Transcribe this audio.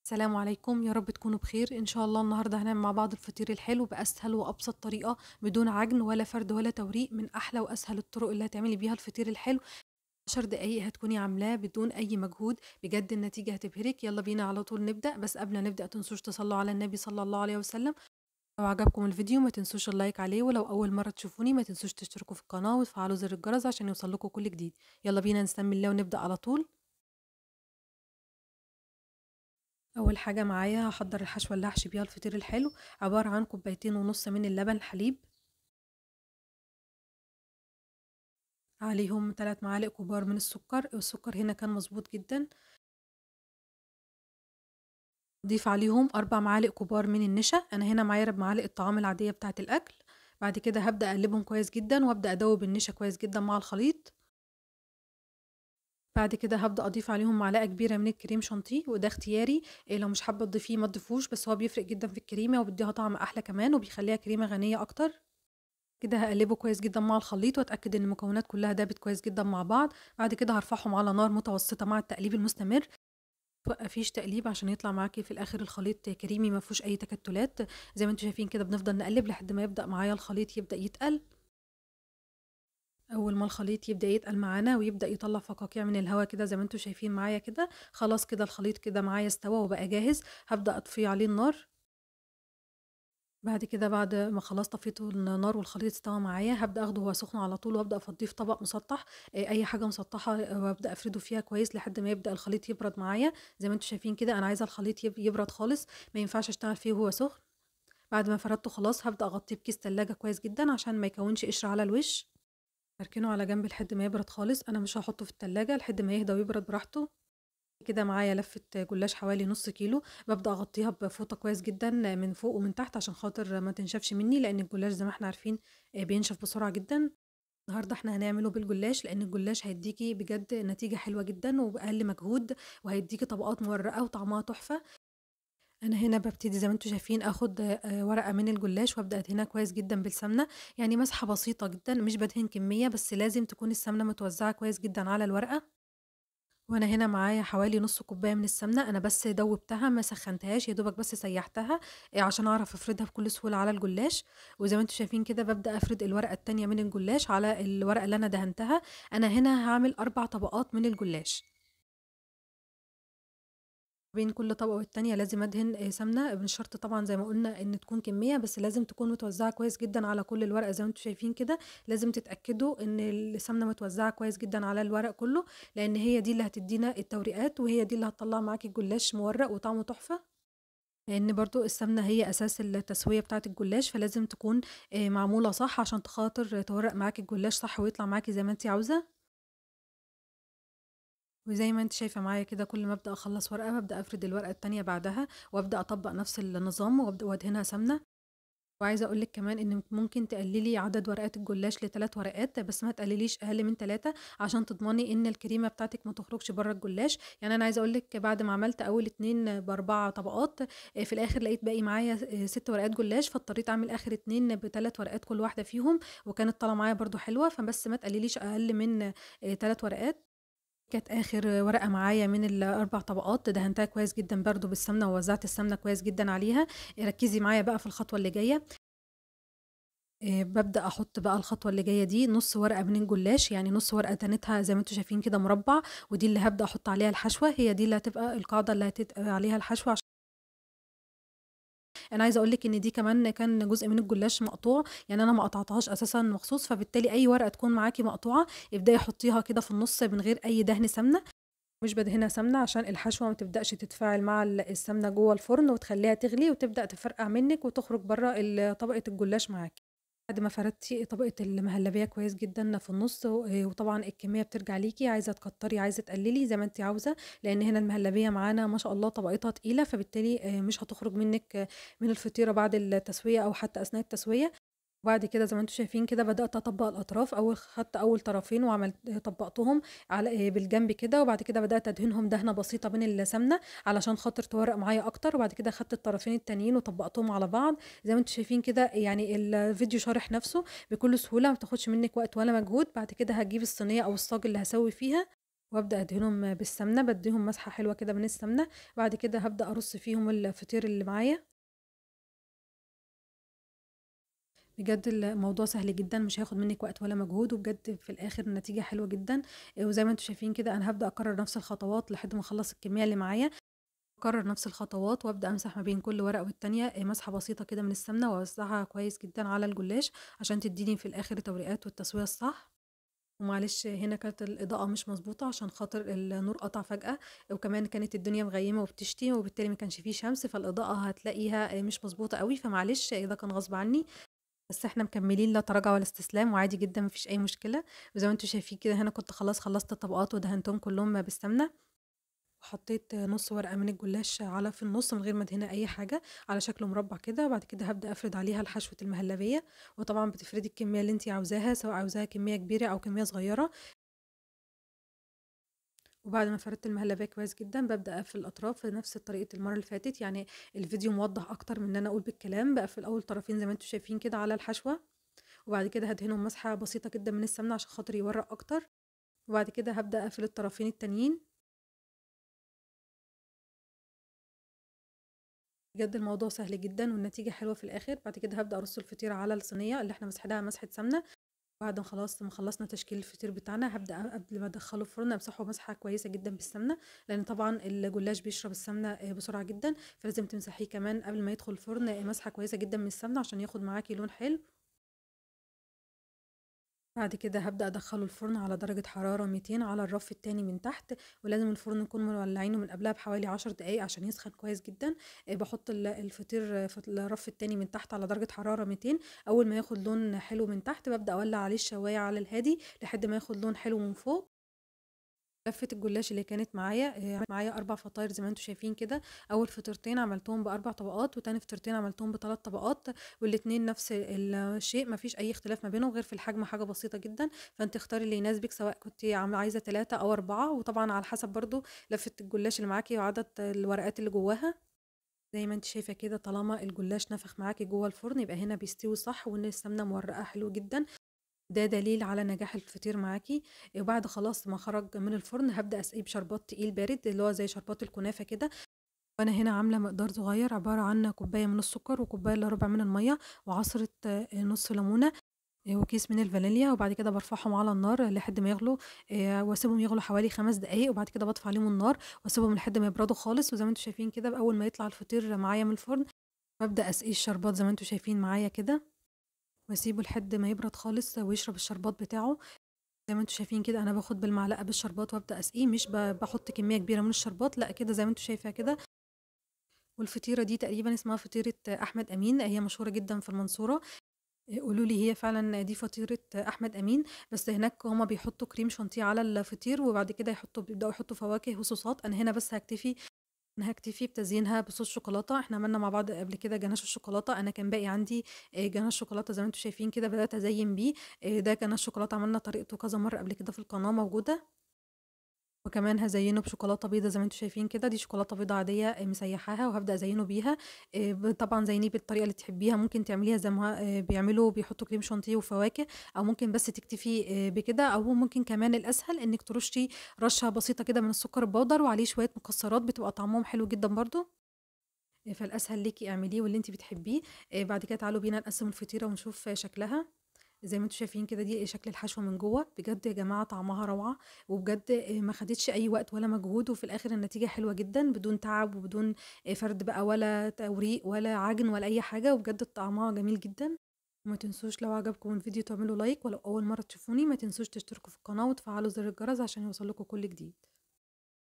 السلام عليكم، يا رب تكونوا بخير. إن شاء الله النهارده هنعمل مع بعض الفطير الحلو بأسهل وأبسط طريقة، بدون عجن ولا فرد ولا توريق، من أحلى وأسهل الطرق اللي هتعملي بيها الفطير الحلو. 10 دقايق هتكوني عاملاه بدون أي مجهود، بجد النتيجة هتبهرك. يلا بينا على طول نبدأ، بس قبل ما نبدأ تنسوش تصلوا على النبي صلى الله عليه وسلم. لو عجبكم الفيديو ما تنسوش اللايك عليه، ولو أول مرة تشوفوني ما تنسوش تشتركوا في القناة وتفعلوا زر الجرس عشان يوصلكوا كل جديد. يلا بينا نسمي الله ونبدأ على طول. أول حاجة معايا هاحضّر الحشوة اللي هاحشي بيها الفطير الحلو، عبارة عن كوبايتين ونُص من اللبن الحليب، عليهم 3 معالق كبار من السكر، السكر هنا كان مضبوط جدًا، أضيف عليهم 4 معالق كبار من النشا، أنا هنا معايا معالق الطعام العادية بتاعة الأكل، بعد كده هابدأ أقلّبهم كويس جدًا وأبدأ أدوّب النشا كويس جدًا مع الخليط، بعد كده هابدأ أضيف عليهم معلقة كبيرة من الكريم شانتيه وده اختياري، لو مش حابة تضيفيه ما تضيفوش، بس هو بيفرق جدًا في الكريمة وبيدّيها طعم أحلى كمان وبيخلّيها كريمة غنية أكتر. كده هاقلّبه كويس جدًا مع الخليط وأتأكد إن المكونات كلّها دابت كويس جدًا مع بعض، بعد كده هارفعهم على نار متوسطة مع التقليب المستمر، ما توقّفيش تقليب عشان يطلع معاكِ في الآخر الخليط كريمي ما فيهوش أي تكتلات، زي ما أنتم شايفين كده بنفضل نقلّب لحد ما يبدأ معايا الخليط يبدأ يتقل، أول ما الخليط يبدأ يتقل معانا ويبدأ يطلّع فقاقيع من الهوا كده زي ما أنتم شايفين معايا كده، خلاص كده الخليط كده معايا استوى وبقى جاهز، هابدأ أطفي عليه النار. بعد كده بعد ما خلاص طفيت النار والخليط استوى معايا، هابدأ آخده وهو سخن على طول وأبدأ أفضّيه في طبق مسطّح، أي حاجة مسطّحة وأبدأ أفرده فيها كويس لحد ما يبدأ الخليط يبرد معايا، زي ما أنتم شايفين كده أنا عايزة الخليط يبرد خالص، ما ينفعش أشتغل فيه وهو سخن. بعد ما فردته خلاص هابدأ أغطّيه بكيس تلاجة كويس جدًا عشان ما يكوّنش قشر على الوش، هاركنه على جنب لحد ما يبرد خالص، أنا مش هاحطه في التلاجة لحد ما يهدى ويبرد براحته. كده معايا لفة جلاش حوالي نُص كيلو، بابدأ أغطّيها بفوطة كويس جدًا من فوق ومن تحت عشان خاطر ما تنشفش منّي، لإن الجلاش زي ما إحنا عارفين بينشف بسرعة جدًا. النهارده إحنا هنعمله بالجلاش، لإن الجلاش هيدّيكِ بجد نتيجة حلوة جدًا وبأقل مجهود، وهيدّيكِ طبقات مورقة وطعمها تحفة. أنا هنا بابتدي زي ما أنتم شايفين آخُد ورقة من الجلاش وأبدأ أدهنها كويس جدًا بالسمنة، يعني مسحة بسيطة جدًا، مش بادهن كمية، بس لازم تكون السمنة متوزعة كويس جدًا على الورقة. وأنا هنا معايا حوالي نُص كوباية من السمنة، أنا بس دوّبتها ما سخّنتهاش، يا دوبك بس سيّحتها عشان أعرف أفردها بكل سهولة على الجلاش، وزي ما أنتم شايفين كده بابدأ أفرد الورقة التانية من الجلاش على الورقة اللي أنا دهنتها، أنا هنا هاعمل 4 طبقات من الجلاش. بين كل طبقة والتانية لازم أدهن سمنة، مش شرط طبعًا زي ما قُلنا إن تكون كمية، بس لازم تكون متوزعة كويس جدًا على كل الورقة زي ما أنتم شايفين كده، لازم تتأكدوا إن السمنة متوزعة كويس جدًا على الورق كله، لإن هي دي اللي هتدّينا التوريقات، وهي دي اللي هتطلّع معاكِ الجلاش مورق وطعمه تحفة، لإن برضه السمنة هي أساس التسوية بتاعة الجلاش، فلازم تكون معمولة صح عشان خاطر تورّق معاكِ الجلاش صح ويطلع معاكِ زي ما أنتِ عاوزة. وزي ما أنتِ شايفة معايا كده كل ما أبدأ أخلّص ورقة بابدأ أفرد الورقة التانية بعدها، وأبدأ أطبّق نفس النظام وأدهنها سمنة، وعايزة أقول لِك كمان إن ممكن تقللي عدد ورقات الجلاش ل3 ورقات، بس ما تقلليش أقل من 3 عشان تضمني إن الكريمة بتاعتِك ما تخرجش برّه الجلاش، يعني أنا عايزة أقول لِك بعد ما عملت أول 2 ب4 طبقات، في الآخر لقيت باقي معايا 6 ورقات جلاش، فاضطريت أعمل آخر 2 ب3 ورقات كل واحدة فيهم، وكانت طالعة معايا برضه حلوة، فبس ما تقلليش أقل من 3 ورقات. كانت آخر ورقة معايا من ال4 طبقات، دهنتها كويس جدًا برضه بالسمنة ووزّعت السمنة كويس جدًا عليها، ركّزي معايا بقى في الخطوة اللي جاية، بابدأ أحُط بقى الخطوة اللي جاية دي نُص ورقة من الجلاش، يعني نُص ورقة تنيتها زي ما أنتم شايفين كده مربّع، ودي اللي هابدأ أحُط عليها الحشوة، هي دي اللي هتبقى القاعدة اللي هتتقل عليها الحشوة أنا عايزة أقول لِك إن دي كمان كان جزء من الجلاش مقطوع، يعني أنا ما قطعتهاش أساسًا مخصوص، فبالتالي أي ورقة تكون معاكِ مقطوعة ابدئي حُطّيها كده في النُص من غير أي دهن سمنة. مش بادهنها سمنة عشان الحشوة ما تبدأش تتفاعل مع السمنة جوّه الفرن وتخلّيها تغلي وتبدأ تفرقع منِّك وتخرج برّه طبقة الجلاش معاكِ. بعد ما فردتِ طبقة المهلبية كويس جدًا في النُص وطبعًا الكمية بترجع ليكِ، عايزة تكتّري، عايزة تقلّلي زي ما أنتِ عاوزة، لإن هنا المهلبية معانا ما شاء الله طبقتها تقيلة، فبالتالي مش هتخرج منِّك من الفطيرة بعد التسوية أو حتى أثناء التسوية. وبعد كده زي ما أنتم شايفين كده بدأت أطبّق الأطراف، خدت أول طرفين طبّقتهم على بالجنب كده، وبعد كده بدأت أدهنهم دهنة بسيطة من السمنة علشان خاطر تورّق معايا أكتر، وبعد كده خدت الطرفين التانيين وطبّقتهم على بعض، زي ما أنتم شايفين كده يعني الفيديو شارح نَفْسه بكل سهولة، ما بتاخدش منِّك وقت ولا مجهود، بعد كده هاجيب الصينية أو الصاج اللي هاسوي فيها وابدا ادهنهم بالسمنه، بديهم مسحه حلوه كده من السمنه. بعد كده هبدا ارص فيهم الفطير اللي معايا. بجد الموضوع سهل جدا، مش هياخد منك وقت ولا مجهود، وبجد في الاخر النتيجه حلوه جدا. وزي ما انتم شايفين كده انا هبدا اكرر نفس الخطوات لحد ما اخلص الكميه اللي معايا. اكرر نفس الخطوات وابدا امسح ما بين كل ورقه والتانيه مسحه بسيطه كده من السمنه، واوزعها كويس جدا على الجلاش عشان تديني في الاخر التوريقات والتسويه الصح. ومعلش هنا كانت الإضاءة مش مضبوطة عشان خاطر النور قطع فجأة، وكمان كانت الدنيا مغيمة وبتشتي وبالتالي ما كانش فيه شمس، فالإضاءة هتلاقيها مش مضبوطة قوي، فمعلش ده كان غصب عني. بس احنا مكملين لا تراجع ولا استسلام، وعادي جدا مفيش أي مشكلة. وزي ما انتوا شايفين كده هنا كنت خلاص خلصت الطبقات ودهنتهم كلهم بالسمنة. وحطيت نص ورقة من الجلاش على في النص من غير ما ادهنها أي حاجة، على شكل مربع كده. بعد كده هبدأ أفرد عليها الحشوة المهلبية. وطبعا بتفردي الكمية اللي انتي عاوزاها، سواء عاوزاها كمية كبيرة أو كمية صغيرة. وبعد ما فردت المهلبية كويس جدا ببدأ أقفل الأطراف بنفس طريقة المرة اللي فاتت، يعني الفيديو موضح أكتر من إن أنا أقول بالكلام. بقفل أول طرفين زي ما انتوا شايفين كده على الحشوة، وبعد كده هدهنهم مسحة بسيطة جدا من السمنة عشان خاطر يورق أكتر. وبعد كده هبدأ أقفل الطرفين التانيين. بجد الموضوع سهل جدا والنتيجة حلوة في الآخر. بعد كده هبدأ أرص الفطيرة على الصينية اللي احنا مسحناها مسحة سمنة. بعد ما خلصنا تشكيل الفطير بتاعنا هبدأ قبل ما ادخله الفرن امسحه مسحه كويسه جدا بالسمنه، لان طبعا الجلاش بيشرب السمنه بسرعه جدا، فلازم تمسحيه كمان قبل ما يدخل الفرن مسحه كويسه جدا من السمنه عشان ياخد معاكي لون حلو. بعد كده هبدأ أدخله الفرن على درجة حرارة 200 على الرف التاني من تحت، ولازم الفرن نكون مولعينه من قبلها بحوالي 10 دقايق عشان يسخن كويس جدا. بحط الفطير في الرف التاني من تحت على درجة حرارة 200. أول ما ياخد لون حلو من تحت ببدأ أولع عليه الشواية على الهادي لحد ما ياخد لون حلو من فوق. لفة الجلاش اللي كانت معايا عملت معايا 4 فطاير زي ما انتم شايفين كده. أول فطيرتين عملتهم ب4 طبقات، وتاني فطيرتين عملتهم ب3 طبقات، والاتنين نفس الشيء، ما فيش أي اختلاف ما بينهم غير في الحجم، حاجة بسيطة جدا. فأنتِ اختاري اللي يناسبِك سواء كنتِ عايزة 3 أو 4، وطبعًا على حسب برضه لفة الجلاش اللي معاكِ وعدد الورقات اللي جواها. زي ما أنتِ شايفة كده طالما الجلاش نفخ معاكِ جوه الفرن يبقى هنا بيستوي صح، وإن السمنة مورقة حلو جدًا. ده دليل على نجاح الفطير معاكِ. وبعد خلاص ما خرج من الفرن هابدأ أسقيه بشربات تقيل بارد، اللي هو زي شربات الكنافة كده. وأنا هنا عاملة مقدار صغير عبارة عن كوباية من السكر وكوباية إلا ربع من المَيّة وعصرة نُص ليمونة وكيس من الفانيليا. وبعد كده بارفعهم على النار لحد ما يغلوا، واسيبهم يغلوا حوالي 5 دقايق، وبعد كده باطفي عليهم النار واسيبهم لحد ما يبردوا خالص. وزي ما أنتم شايفين كده أول ما يطلع الفطير معايا من الفرن بابدأ أسقيه الشربات زي ما أنتم شايفين معايا كده، واسيبه لحد ما يبرد خالص ويشرب الشربات بتاعه. زي ما أنتم شايفين كده أنا باخد بالمعلقة بالشربات وأبدأ أسقيه، مش باحط كمية كبيرة من الشربات، لأ كده زي ما أنتم شايفة كده. والفطيرة دي تقريبًا اسمها فطيرة أحمد أمين، هي مشهورة جدًا في المنصورة. قولوا لي هي فعلًا دي فطيرة أحمد أمين، بس هناك هُم بيحطوا كريم شانتيه على الفطير وبعد كده بيبدأوا يحطوا فواكه وصوصات. أنا هنا بس هاكتفي بتزيينها بصوص شوكولاتة. إحنا عملنا مع بعض قبل كده جناش الشوكولاتة، أنا كان باقي عندي جناش شوكولاتة زي ما أنتم شايفين كده بدأت أزيّن بيه. ده جناش شوكولاتة عملنا طريقته كذا مرّة قبل كده في القناة موجودة. وكمان هازيّنه بشوكولاتة بيضا زي ما أنتم شايفين كده، دي شوكولاتة بيضا عادية مسيّحاها وهابدأ أزيّنه بيها. طبعًا زيّنيه بالطريقة اللي تحبيها، ممكن تعمليها زي ما بيعملوا بيحطّوا كريم شانتيه وفواكه، أو ممكن بس تكتفي بكده، أو ممكن كمان الأسهل إنِّك ترشّي رشّة بسيطة كده من السكر البودر وعليه شوية مكسّرات بتبقى طعمهم حلو جدًا برضه. فالأسهل ليكِ اعمليه واللي أنتِ بتحبيه. بعد كده تعالوا بينا نقسّم الفطيرة ونشوف شكلها. زي ما أنتم شايفين كده دي شكل الحشوة من جوّه، بجد يا جماعة طعمها روعة، وبجد ما خدتش أي وقت ولا مجهود، وفي الآخر النتيجة حلوة جدًا بدون تعب وبدون فرد بقى ولا توريق ولا عجن ولا أي حاجة، وبجد طعمها جميل جدًا. وما تنسوش لو عجبكم الفيديو تعملوا لايك، ولو أول مرة تشوفوني ما تنسوش تشتركوا في القناة وتفعلوا زر الجرس عشان يوصل لكم كل جديد.